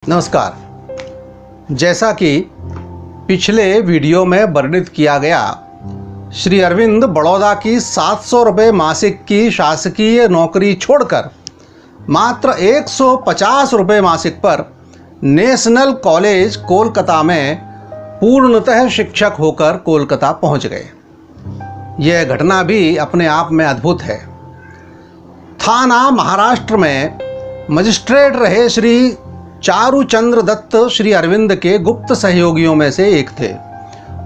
नमस्कार। जैसा कि पिछले वीडियो में वर्णित किया गया, श्री अरविंद बड़ौदा की 700 रुपये मासिक की शासकीय नौकरी छोड़कर मात्र 150 रुपये मासिक पर नेशनल कॉलेज कोलकाता में पूर्णतः शिक्षक होकर कोलकाता पहुंच गए। यह घटना भी अपने आप में अद्भुत है। थाना महाराष्ट्र में मजिस्ट्रेट रहे श्री चारुचंद्र दत्त श्री अरविंद के गुप्त सहयोगियों में से एक थे।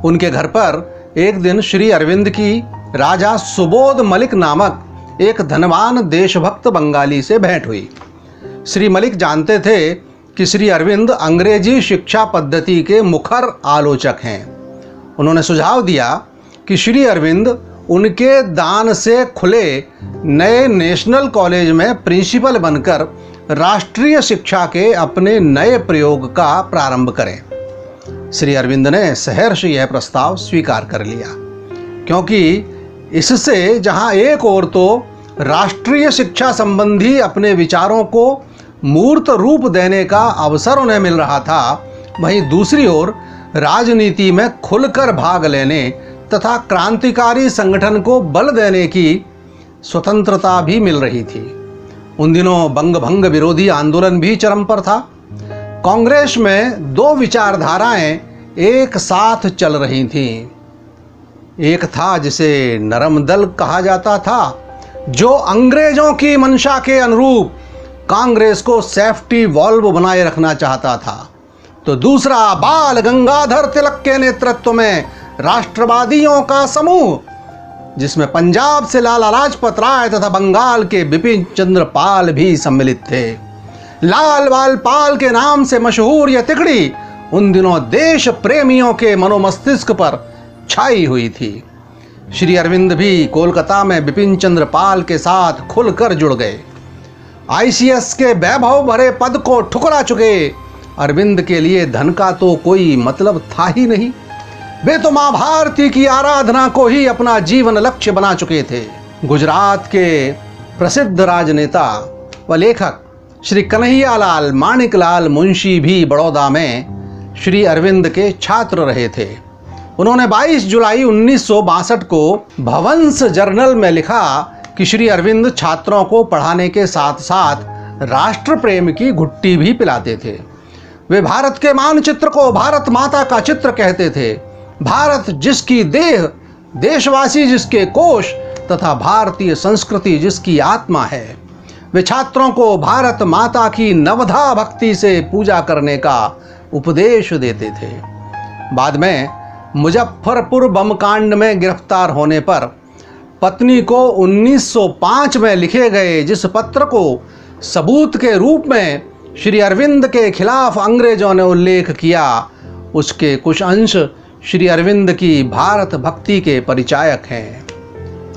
उनके घर पर एक दिन श्री अरविंद की राजा सुबोध मलिक नामक एक धनवान देशभक्त बंगाली से भेंट हुई। श्री मलिक जानते थे कि श्री अरविंद अंग्रेजी शिक्षा पद्धति के मुखर आलोचक हैं। उन्होंने सुझाव दिया कि श्री अरविंद उनके दान से खुले नए नेशनल कॉलेज में प्रिंसिपल बनकर राष्ट्रीय शिक्षा के अपने नए प्रयोग का प्रारंभ करें। श्री अरविंद ने सहर्ष यह प्रस्ताव स्वीकार कर लिया, क्योंकि इससे जहां एक ओर तो राष्ट्रीय शिक्षा संबंधी अपने विचारों को मूर्त रूप देने का अवसर उन्हें मिल रहा था, वहीं दूसरी ओर राजनीति में खुलकर भाग लेने तथा क्रांतिकारी संगठन को बल देने की स्वतंत्रता भी मिल रही थी। उन दिनों बंग भंग विरोधी आंदोलन भी चरम पर था। कांग्रेस में दो विचारधाराएं एक साथ चल रही थीं। एक था जिसे नरम दल कहा जाता था, जो अंग्रेजों की मंशा के अनुरूप कांग्रेस को सेफ्टी वॉल्व बनाए रखना चाहता था, तो दूसरा बाल गंगाधर तिलक के नेतृत्व में राष्ट्रवादियों का समूह, जिसमें पंजाब से लाला लाजपत राय तथा बंगाल के बिपिन चंद्र पाल भी सम्मिलित थे। लाल बाल पाल के नाम से मशहूर यह तिकड़ी उन दिनों देश प्रेमियों के मनोमस्तिष्क पर छाई हुई थी। श्री अरविंद भी कोलकाता में बिपिन चंद्र पाल के साथ खुलकर जुड़ गए। आईसीएस के वैभव भरे पद को ठुकरा चुके अरविंद के लिए धन का तो कोई मतलब था ही नहीं। वे तो मां भारती की आराधना को ही अपना जीवन लक्ष्य बना चुके थे। गुजरात के प्रसिद्ध राजनेता व लेखक श्री कन्हैयालाल माणिकलाल मुंशी भी बड़ौदा में श्री अरविंद के छात्र रहे थे। उन्होंने 22 जुलाई 1962 को भवंस जर्नल में लिखा कि श्री अरविंद छात्रों को पढ़ाने के साथ साथ राष्ट्र प्रेम की घुट्टी भी पिलाते थे। वे भारत के मानचित्र को भारत माता का चित्र कहते थे। भारत जिसकी देह, देशवासी जिसके कोश तथा भारतीय संस्कृति जिसकी आत्मा है। वे छात्रों को भारत माता की नवधा भक्ति से पूजा करने का उपदेश देते थे। बाद में मुजफ्फरपुर बम कांड में गिरफ्तार होने पर पत्नी को 1905 में लिखे गए जिस पत्र को सबूत के रूप में श्री अरविंद के खिलाफ अंग्रेजों ने उल्लेख किया, उसके कुछ अंश श्री अरविंद की भारत भक्ति के परिचायक हैं।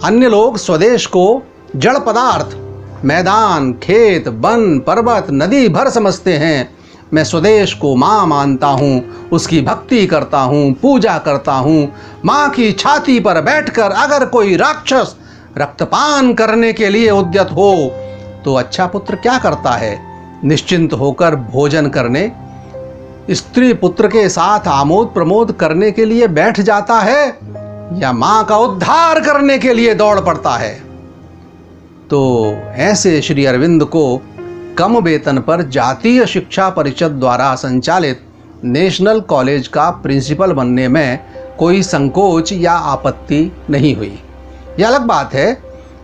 अन्य लोग स्वदेश को जड़ पदार्थ, मैदान, खेत, वन, पर्वत, नदी भर समझते हैं। मैं स्वदेश को माँ मानता हूँ, उसकी भक्ति करता हूँ, पूजा करता हूँ। माँ की छाती पर बैठकर अगर कोई राक्षस रक्तपान करने के लिए उद्यत हो तो अच्छा पुत्र क्या करता है? निश्चिंत होकर भोजन करने, स्त्री पुत्र के साथ आमोद प्रमोद करने के लिए बैठ जाता है, या मां का उद्धार करने के लिए दौड़ पड़ता है? तो ऐसे श्री अरविंद को कम वेतन पर जातीय शिक्षा परिषद द्वारा संचालित नेशनल कॉलेज का प्रिंसिपल बनने में कोई संकोच या आपत्ति नहीं हुई। यह अलग बात है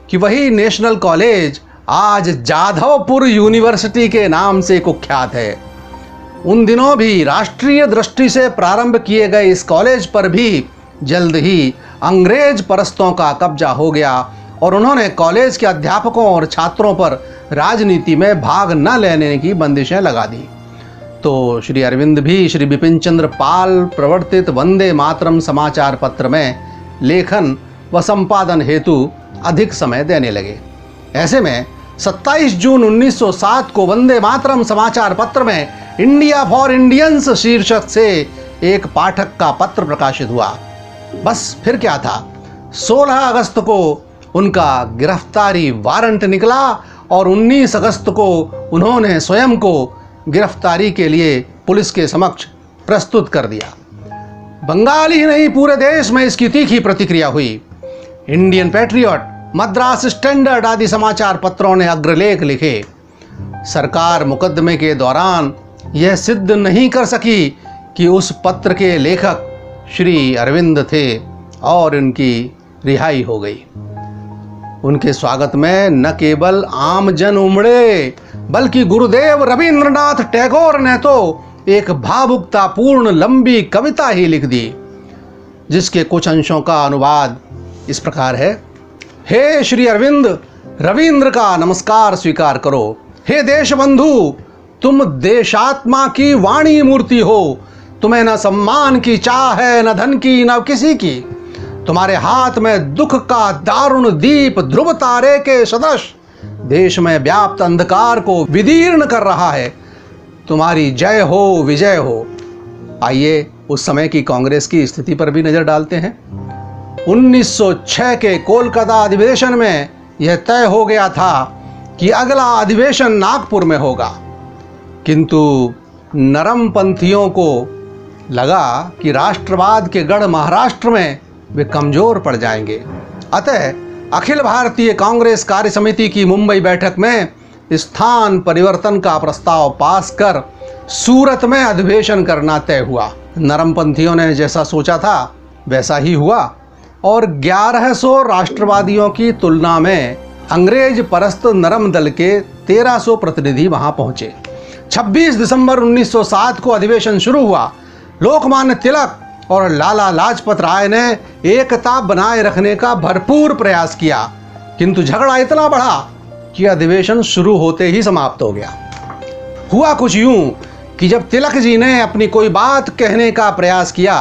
कि वही नेशनल कॉलेज आज जाधवपुर यूनिवर्सिटी के नाम से कुख्यात है। उन दिनों भी राष्ट्रीय दृष्टि से प्रारंभ किए गए इस कॉलेज पर भी जल्द ही अंग्रेज परस्तों का कब्जा हो गया और उन्होंने कॉलेज के अध्यापकों और छात्रों पर राजनीति में भाग न लेने की बंदिशें लगा दी। तो श्री अरविंद भी श्री बिपिन चंद्र पाल प्रवर्तित वंदे मातरम समाचार पत्र में लेखन व संपादन हेतु अधिक समय देने लगे। ऐसे में 27 जून 1907 को वंदे मातरम समाचार पत्र में इंडिया फॉर इंडियंस शीर्षक से एक पाठक का पत्र प्रकाशित हुआ। बस फिर क्या था, 16 अगस्त को उनका गिरफ्तारी वारंट निकला और 19 अगस्त को उन्होंने स्वयं को गिरफ्तारी के लिए पुलिस के समक्ष प्रस्तुत कर दिया। बंगाल ही नहीं, पूरे देश में इसकी तीखी प्रतिक्रिया हुई। इंडियन पैट्रियट, मद्रास स्टैंडर्ड आदि समाचार पत्रों ने अग्रलेख लिखे। सरकार मुकदमे के दौरान यह सिद्ध नहीं कर सकी कि उस पत्र के लेखक श्री अरविंद थे और इनकी रिहाई हो गई। उनके स्वागत में न केवल आम जन उमड़े, बल्कि गुरुदेव रविंद्रनाथ टैगोर ने तो एक भावुकतापूर्ण लंबी कविता ही लिख दी, जिसके कुछ अंशों का अनुवाद इस प्रकार है। हे श्री अरविंद, रविंद्र का नमस्कार स्वीकार करो। हे देशबंधु, तुम देशात्मा की वाणी मूर्ति हो। तुम्हें न सम्मान की चाह है, न धन की, न किसी की। तुम्हारे हाथ में दुख का दारुण दीप ध्रुव तारे के सदृश देश में व्याप्त अंधकार को विदीर्ण कर रहा है। तुम्हारी जय हो, विजय हो। आइए उस समय की कांग्रेस की स्थिति पर भी नजर डालते हैं। 1906 के कोलकाता अधिवेशन में यह तय हो गया था कि अगला अधिवेशन नागपुर में होगा, किंतु नरम पंथियों को लगा कि राष्ट्रवाद के गढ़ महाराष्ट्र में वे कमजोर पड़ जाएंगे। अतः अखिल भारतीय कांग्रेस कार्य समिति की मुंबई बैठक में स्थान परिवर्तन का प्रस्ताव पास कर सूरत में अधिवेशन करना तय हुआ। नरमपंथियों ने जैसा सोचा था वैसा ही हुआ और 1100 राष्ट्रवादियों की तुलना में अंग्रेज परस्त नरम दल के 1300 प्रतिनिधि वहां पहुंचे। 26 दिसंबर 1907 को अधिवेशन शुरू हुआ। लोकमान्य तिलक और लाला लाजपत राय ने एकता बनाए रखने का भरपूर प्रयास किया, किंतु झगड़ा इतना बढ़ा कि अधिवेशन शुरू होते ही समाप्त हो गया। हुआ कुछ यूं कि जब तिलक जी ने अपनी कोई बात कहने का प्रयास किया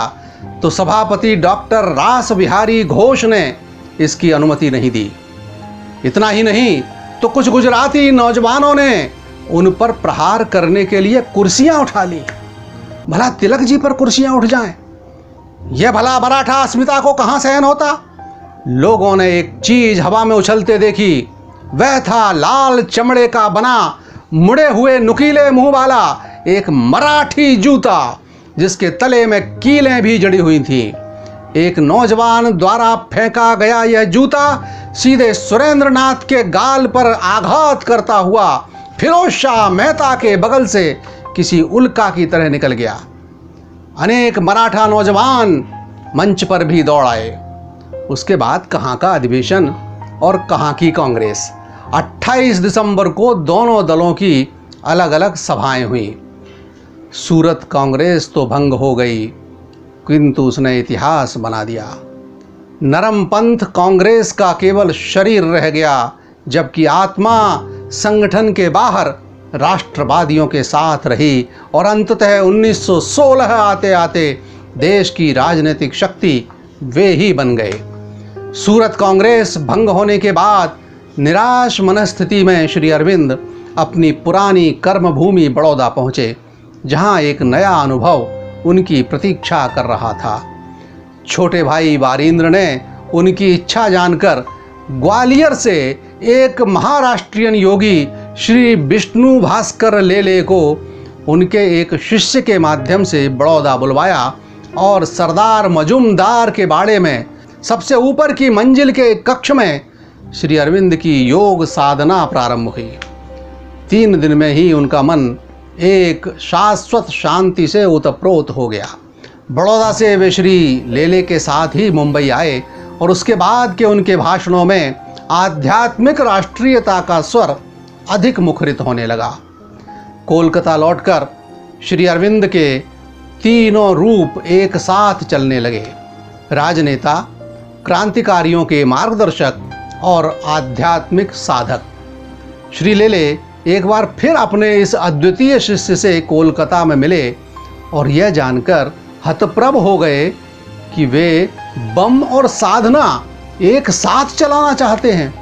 तो सभापति डॉक्टर रास बिहारी घोष ने इसकी अनुमति नहीं दी। इतना ही नहीं तो कुछ गुजराती नौजवानों ने उन पर प्रहार करने के लिए कुर्सियां उठा ली। भला तिलक जी पर कुर्सियां उठ जाएं, यह भला मराठा अस्मिता को कहां सहन होता। लोगों ने एक चीज हवा में उछलते देखी। वह था लाल चमड़े का बना, मुड़े हुए नुकीले मुंह वाला एक मराठी जूता, जिसके तले में कीलें भी जड़ी हुई थीं। एक नौजवान द्वारा फेंका गया यह जूता सीधे सुरेंद्र नाथ के गाल पर आघात करता हुआ फिरोज शाह मेहता के बगल से किसी उल्का की तरह निकल गया। अनेक मराठा नौजवान मंच पर भी दौड़ आए। उसके बाद कहाँ का अधिवेशन और कहाँ की कांग्रेस। 28 दिसंबर को दोनों दलों की अलग अलग सभाएं हुई। सूरत कांग्रेस तो भंग हो गई, किंतु उसने इतिहास बना दिया। नरम पंथ कांग्रेस का केवल शरीर रह गया, जबकि आत्मा संगठन के बाहर राष्ट्रवादियों के साथ रही और अंततः 1916 आते आते देश की राजनीतिक शक्ति वे ही बन गए। सूरत कांग्रेस भंग होने के बाद निराश मनस्थिति में श्री अरविंद अपनी पुरानी कर्मभूमि बड़ौदा पहुँचे, जहाँ एक नया अनुभव उनकी प्रतीक्षा कर रहा था। छोटे भाई वारींद्र ने उनकी इच्छा जानकर ग्वालियर से एक महाराष्ट्रियन योगी श्री विष्णु भास्कर लेले को उनके एक शिष्य के माध्यम से बड़ौदा बुलवाया और सरदार मजूमदार के बाड़े में सबसे ऊपर की मंजिल के कक्ष में श्री अरविंद की योग साधना प्रारंभ हुई। 3 दिन में ही उनका मन एक शाश्वत शांति से ओतप्रोत हो गया। बड़ौदा से वे श्री लेले के साथ ही मुंबई आए और उसके बाद के उनके भाषणों में आध्यात्मिक राष्ट्रीयता का स्वर अधिक मुखरित होने लगा। कोलकाता लौटकर श्री अरविंद के तीनों रूप एक साथ चलने लगे। राजनेता, क्रांतिकारियों के मार्गदर्शक और आध्यात्मिक साधक। श्री लेले एक बार फिर अपने इस अद्वितीय शिष्य से कोलकाता में मिले और यह जानकर हतप्रभ हो गए कि वे बम और साधना एक साथ चलाना चाहते हैं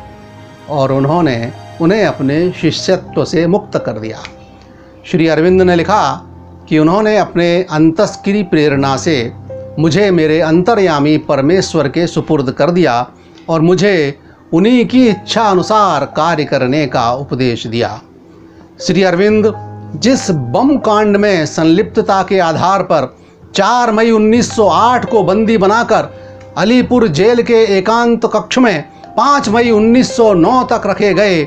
और उन्होंने उन्हें अपने शिष्यत्व से मुक्त कर दिया। श्री अरविंद ने लिखा कि उन्होंने अपने अंतस्क्री प्रेरणा से मुझे मेरे अंतर्यामी परमेश्वर के सुपुर्द कर दिया और मुझे उन्हीं की इच्छा अनुसार कार्य करने का उपदेश दिया। श्री अरविंद जिस बम कांड में संलिप्तता के आधार पर 4 मई 1908 को बंदी बनाकर अलीपुर जेल के एकांत कक्ष में 5 मई 1909 तक रखे गए,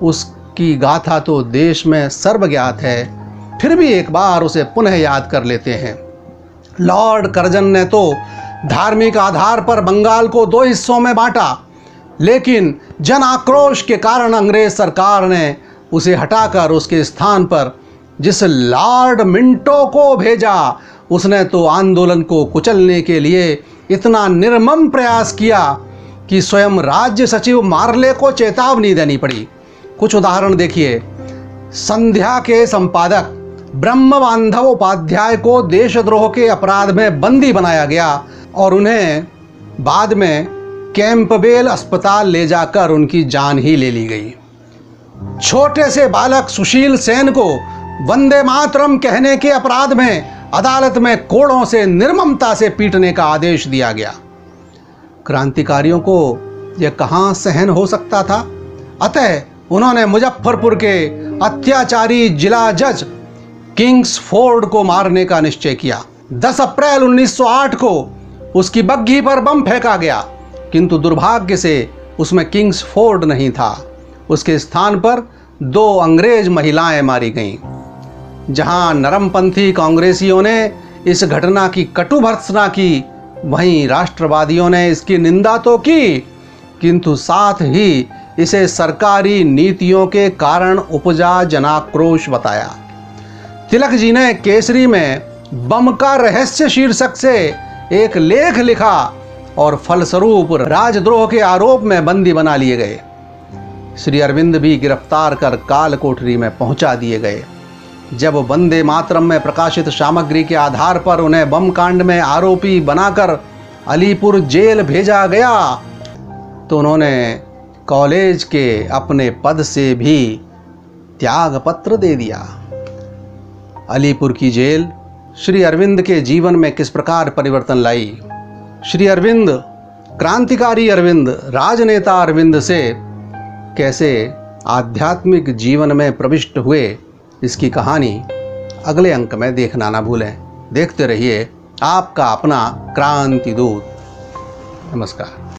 उसकी गाथा तो देश में सर्वज्ञात है। फिर भी एक बार उसे पुनः याद कर लेते हैं। लॉर्ड कर्जन ने तो धार्मिक आधार पर बंगाल को 2 हिस्सों में बांटा, लेकिन जन आक्रोश के कारण अंग्रेज सरकार ने उसे हटाकर उसके स्थान पर जिस लॉर्ड मिंटो को भेजा, उसने तो आंदोलन को कुचलने के लिए इतना निर्मम प्रयास किया कि स्वयं राज्य सचिव मार्ले को चेतावनी देनी पड़ी। कुछ उदाहरण देखिए। संध्या के संपादक ब्रह्म बांधव उपाध्याय को देशद्रोह के अपराध में बंदी बनाया गया और उन्हें बाद में कैंपबेल अस्पताल ले जाकर उनकी जान ही ले ली गई। छोटे से बालक सुशील सेन को वंदे मातरम कहने के अपराध में अदालत में कोड़ों से निर्ममता से पीटने का आदेश दिया गया। क्रांतिकारियों को यह कहां सहन हो सकता था? अतः उन्होंने मुजफ्फरपुर के अत्याचारी जिला जज किंग्सफोर्ड को मारने का निश्चय किया। 10 अप्रैल 1908 को उसकी बग्घी पर बम फेंका गया, किंतु दुर्भाग्य से उसमें किंग्सफोर्ड नहीं था। उसके स्थान पर 2 अंग्रेज महिलाएं मारी गईं। जहां नरमपंथी कांग्रेसियों ने इस घटना की कटु भर्त्सना की, वहीं राष्ट्रवादियों ने इसकी निंदा तो की, किंतु साथ ही इसे सरकारी नीतियों के कारण उपजा जनाक्रोश बताया। तिलक जी ने केसरी में बम का रहस्य शीर्षक से एक लेख लिखा और फलस्वरूप राजद्रोह के आरोप में बंदी बना लिए गए। श्री अरविंद भी गिरफ्तार कर काल कोठरी में पहुंचा दिए गए। जब वंदे मातरम में प्रकाशित सामग्री के आधार पर उन्हें बम कांड में आरोपी बनाकर अलीपुर जेल भेजा गया, तो उन्होंने कॉलेज के अपने पद से भी त्याग पत्र दे दिया। अलीपुर की जेल श्री अरविंद के जीवन में किस प्रकार परिवर्तन लाई? श्री अरविंद, क्रांतिकारी अरविंद, राजनेता अरविंद से कैसे आध्यात्मिक जीवन में प्रविष्ट हुए, इसकी कहानी अगले अंक में देखना ना भूलें। देखते रहिए आपका अपना क्रांति दूत। नमस्कार।